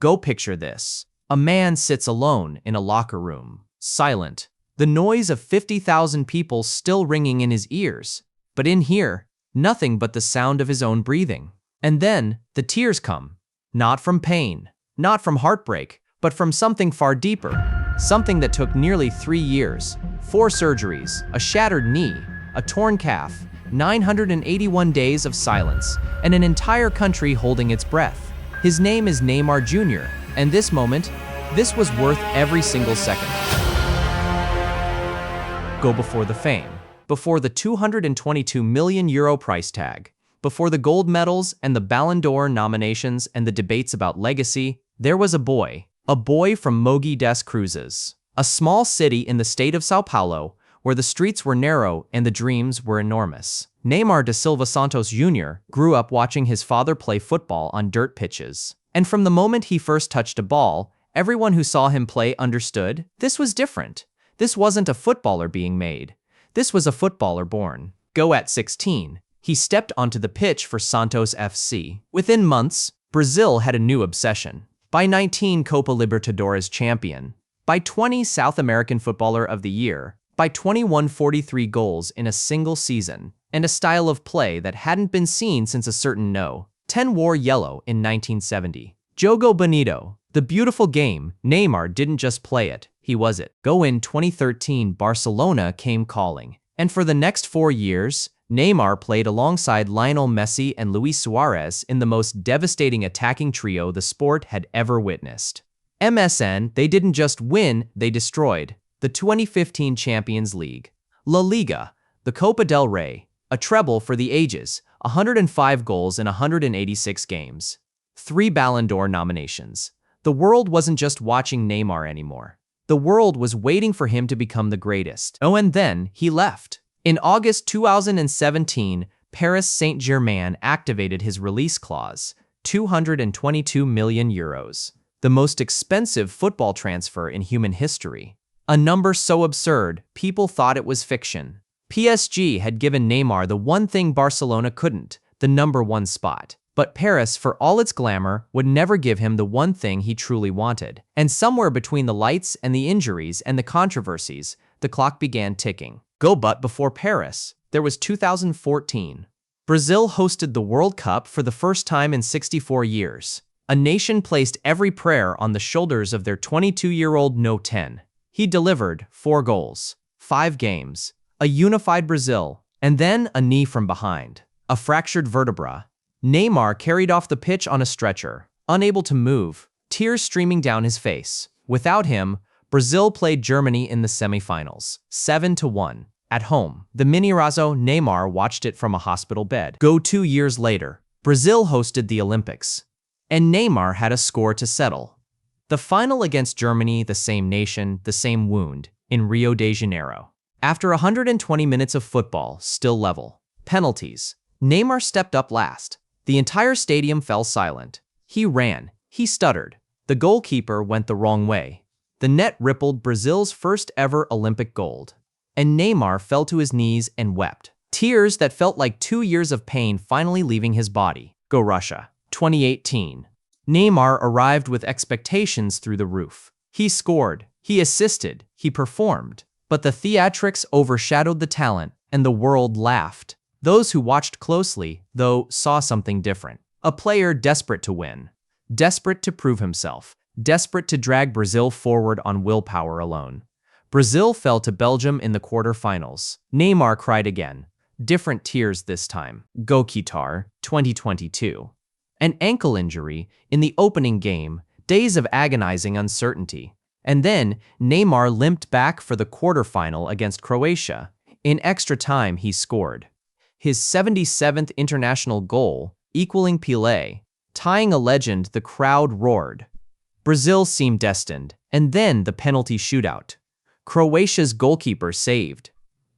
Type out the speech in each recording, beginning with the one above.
Go picture this. A man sits alone in a locker room, silent. The noise of 50,000 people still ringing in his ears. But in here, nothing but the sound of his own breathing. And then, the tears come. Not from pain, not from heartbreak, but from something far deeper. Something that took nearly 3 years, 4 surgeries, a shattered knee, a torn calf, 981 days of silence, and an entire country holding its breath. His name is Neymar Jr., and this moment, this was worth every single second. Go before the fame, before the €222 million price tag, before the gold medals and the Ballon d'Or nominations and the debates about legacy, there was a boy from Mogi das Cruzes, a small city in the state of Sao Paulo, where the streets were narrow and the dreams were enormous. Neymar da Silva Santos Jr. grew up watching his father play football on dirt pitches. And from the moment he first touched a ball, everyone who saw him play understood this was different. This wasn't a footballer being made. This was a footballer born. Go at 16, he stepped onto the pitch for Santos FC. Within months, Brazil had a new obsession. By 19, Copa Libertadores champion. By 20, South American Footballer of the Year. By 21, 43 goals in a single season. And a style of play that hadn't been seen since a certain 10 wore yellow in 1970. Jogo Bonito, the beautiful game. Neymar didn't just play it, he was it. Go in 2013, Barcelona came calling. And for the next 4 years, Neymar played alongside Lionel Messi and Luis Suarez in the most devastating attacking trio the sport had ever witnessed. MSN, they didn't just win, they destroyed. The 2015 Champions League, La Liga, the Copa del Rey, a treble for the ages, 105 goals in 186 games. 3 Ballon d'Or nominations. The world wasn't just watching Neymar anymore. The world was waiting for him to become the greatest. Oh, and then he left. In August 2017, Paris Saint-Germain activated his release clause, €222 million, the most expensive football transfer in human history. A number so absurd, people thought it was fiction. PSG had given Neymar the one thing Barcelona couldn't, the #1 spot. But Paris, for all its glamour, would never give him the one thing he truly wanted. And somewhere between the lights and the injuries and the controversies, the clock began ticking. But before Paris, there was 2014. Brazil hosted the World Cup for the first time in 64 years. A nation placed every prayer on the shoulders of their 22-year-old No 10. He delivered 4 goals, 5 games, a unified Brazil, and then a knee from behind, a fractured vertebra. Neymar carried off the pitch on a stretcher, unable to move, tears streaming down his face. Without him, Brazil played Germany in the semifinals, 7-1. At home, the Mineirazo. Neymar watched it from a hospital bed. 2 years later, Brazil hosted the Olympics, and Neymar had a score to settle. The final against Germany, the same nation, the same wound, in Rio de Janeiro. After 120 minutes of football, still level. Penalties. Neymar stepped up last. The entire stadium fell silent. He ran. He stuttered. The goalkeeper went the wrong way. The net rippled Brazil's first ever Olympic gold. And Neymar fell to his knees and wept. Tears that felt like 2 years of pain finally leaving his body. Go Russia. 2018. Neymar arrived with expectations through the roof. He scored. He assisted. He performed. But the theatrics overshadowed the talent, and the world laughed. Those who watched closely, though, saw something different. A player desperate to win. Desperate to prove himself. Desperate to drag Brazil forward on willpower alone. Brazil fell to Belgium in the quarterfinals. Neymar cried again. Different tears this time. Go Qatar, 2022. An ankle injury in the opening game, days of agonizing uncertainty. And then, Neymar limped back for the quarterfinal against Croatia. In extra time, he scored his 77th international goal, equaling Pelé. Tying a legend, the crowd roared. Brazil seemed destined. And then the penalty shootout. Croatia's goalkeeper saved.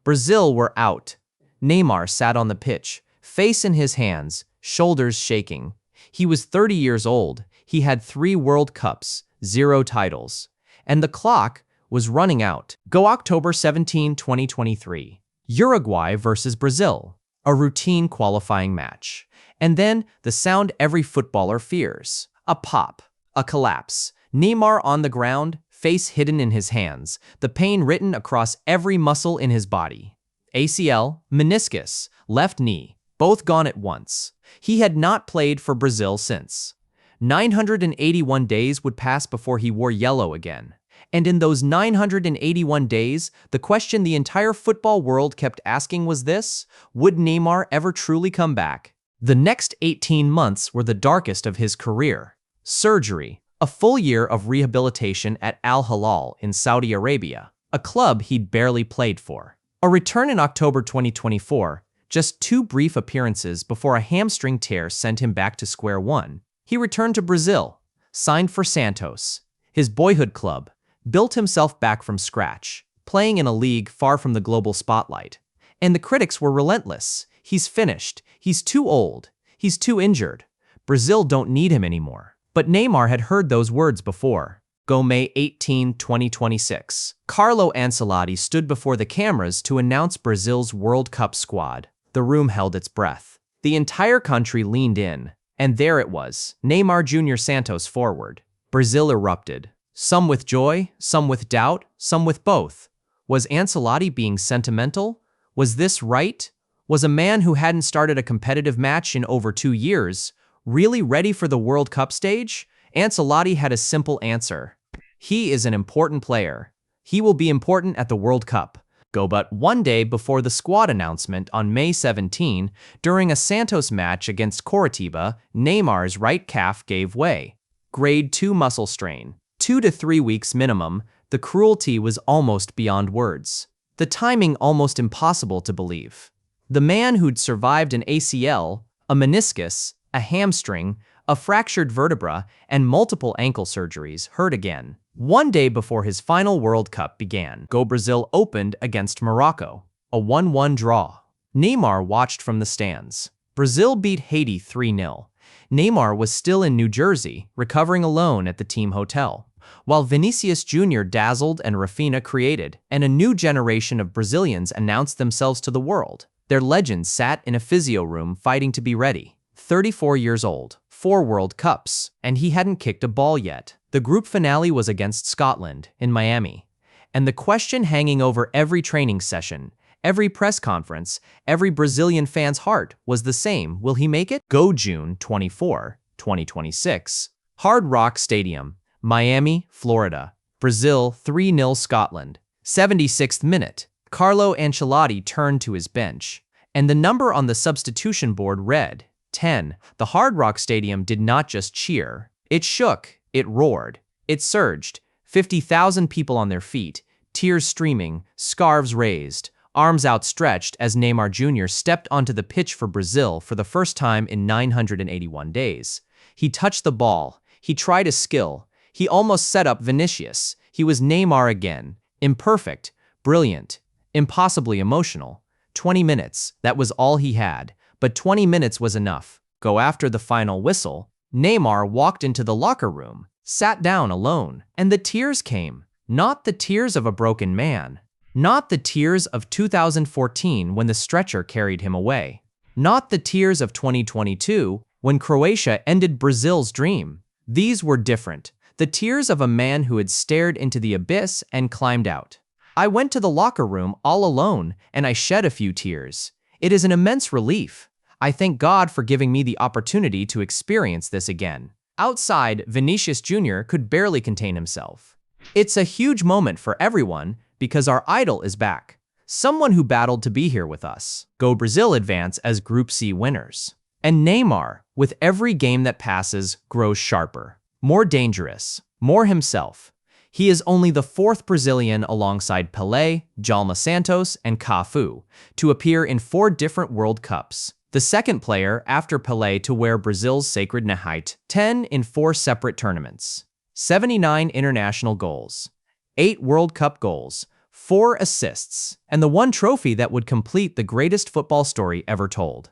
Brazil were out. Neymar sat on the pitch, face in his hands, shoulders shaking. He was 30 years old. He had 3 World Cups, 0 titles. And the clock was running out. Go October 17, 2023. Uruguay versus Brazil. A routine qualifying match. And then the sound every footballer fears. A pop. A collapse. Neymar on the ground, face hidden in his hands, the pain written across every muscle in his body. ACL, meniscus, left knee, both gone at once. He had not played for Brazil since. 981 days would pass before he wore yellow again. And in those 981 days, the question the entire football world kept asking was this: would Neymar ever truly come back? The next 18 months were the darkest of his career. Surgery, a full year of rehabilitation at Al Hilal in Saudi Arabia, a club he'd barely played for. A return in October 2024, just 2 brief appearances before a hamstring tear sent him back to square one. He returned to Brazil, signed for Santos, his boyhood club, built himself back from scratch, playing in a league far from the global spotlight. And the critics were relentless. He's finished. He's too old. He's too injured. Brazil don't need him anymore. But Neymar had heard those words before. Go May 18, 2026. Carlo Ancelotti stood before the cameras to announce Brazil's World Cup squad. The room held its breath. The entire country leaned in. And there it was, Neymar Jr. Santos forward. Brazil erupted. Some with joy, some with doubt, some with both. Was Ancelotti being sentimental? Was this right? Was a man who hadn't started a competitive match in over 2 years really ready for the World Cup stage? Ancelotti had a simple answer. He is an important player. He will be important at the World Cup. But one day before the squad announcement on May 17, during a Santos match against Coritiba, Neymar's right calf gave way. Grade 2 muscle strain. 2 to 3 weeks minimum. The cruelty was almost beyond words. The timing almost impossible to believe. The man who'd survived an ACL, a meniscus, a hamstring, a fractured vertebra, and multiple ankle surgeries hurt again. One day before his final World Cup began, Brazil opened against Morocco, a 1-1 draw. Neymar watched from the stands. Brazil beat Haiti 3-0. Neymar was still in New Jersey, recovering alone at the team hotel, while Vinicius Jr. dazzled and Rafinha created, and a new generation of Brazilians announced themselves to the world. Their legends sat in a physio room fighting to be ready. 34 years old, 4 World Cups, and he hadn't kicked a ball yet. The group finale was against Scotland in Miami. And the question hanging over every training session, every press conference, every Brazilian fan's heart was the same: will he make it? June 24, 2026. Hard Rock Stadium, Miami, Florida. Brazil 3-0 Scotland. 76th minute. Carlo Ancelotti turned to his bench, and the number on the substitution board read 10. The Hard Rock Stadium did not just cheer. It shook. It roared. It surged. 50,000 people on their feet, tears streaming, scarves raised, arms outstretched as Neymar Jr. stepped onto the pitch for Brazil for the first time in 981 days. He touched the ball. He tried a skill. He almost set up Vinicius. He was Neymar again. Imperfect, brilliant, impossibly emotional. 20 minutes, that was all he had. But 20 minutes was enough. After the final whistle, Neymar walked into the locker room, sat down alone, and the tears came. Not the tears of a broken man. Not the tears of 2014 when the stretcher carried him away. Not the tears of 2022 when Croatia ended Brazil's dream. These were different. The tears of a man who had stared into the abyss and climbed out. I went to the locker room all alone, and I shed a few tears. It is an immense relief. I thank God for giving me the opportunity to experience this again. Outside, Vinicius Jr. could barely contain himself. It's a huge moment for everyone because our idol is back. Someone who battled to be here with us. Brazil advance as Group C winners. And Neymar, with every game that passes, grows sharper, more dangerous, more himself. He is only the 4th Brazilian alongside Pelé, Jalma Santos, and Cafu to appear in 4 different World Cups. The second player after Pelé to wear Brazil's sacred Nahite, 10 in 4 separate tournaments. 79 international goals, 8 World Cup goals, 4 assists, and the one trophy that would complete the greatest football story ever told.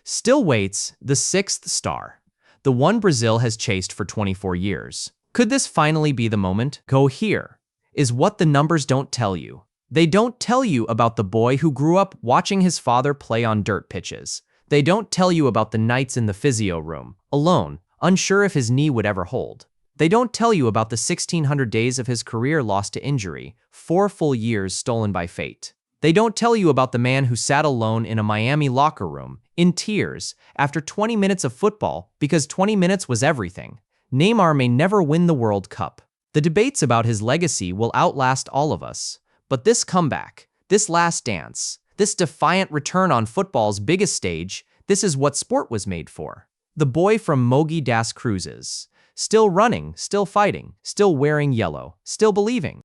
Still waits the 6th star, the one Brazil has chased for 24 years. Could this finally be the moment? Here is what the numbers don't tell you. They don't tell you about the boy who grew up watching his father play on dirt pitches. They don't tell you about the nights in the physio room, alone, unsure if his knee would ever hold. They don't tell you about the 1,600 days of his career lost to injury, 4 full years stolen by fate. They don't tell you about the man who sat alone in a Miami locker room, in tears, after 20 minutes of football because 20 minutes was everything. Neymar may never win the World Cup. The debates about his legacy will outlast all of us. But this comeback, this last dance, this defiant return on football's biggest stage, this is what sport was made for. The boy from Mogi das Cruzes. Still running, still fighting, still wearing yellow, still believing.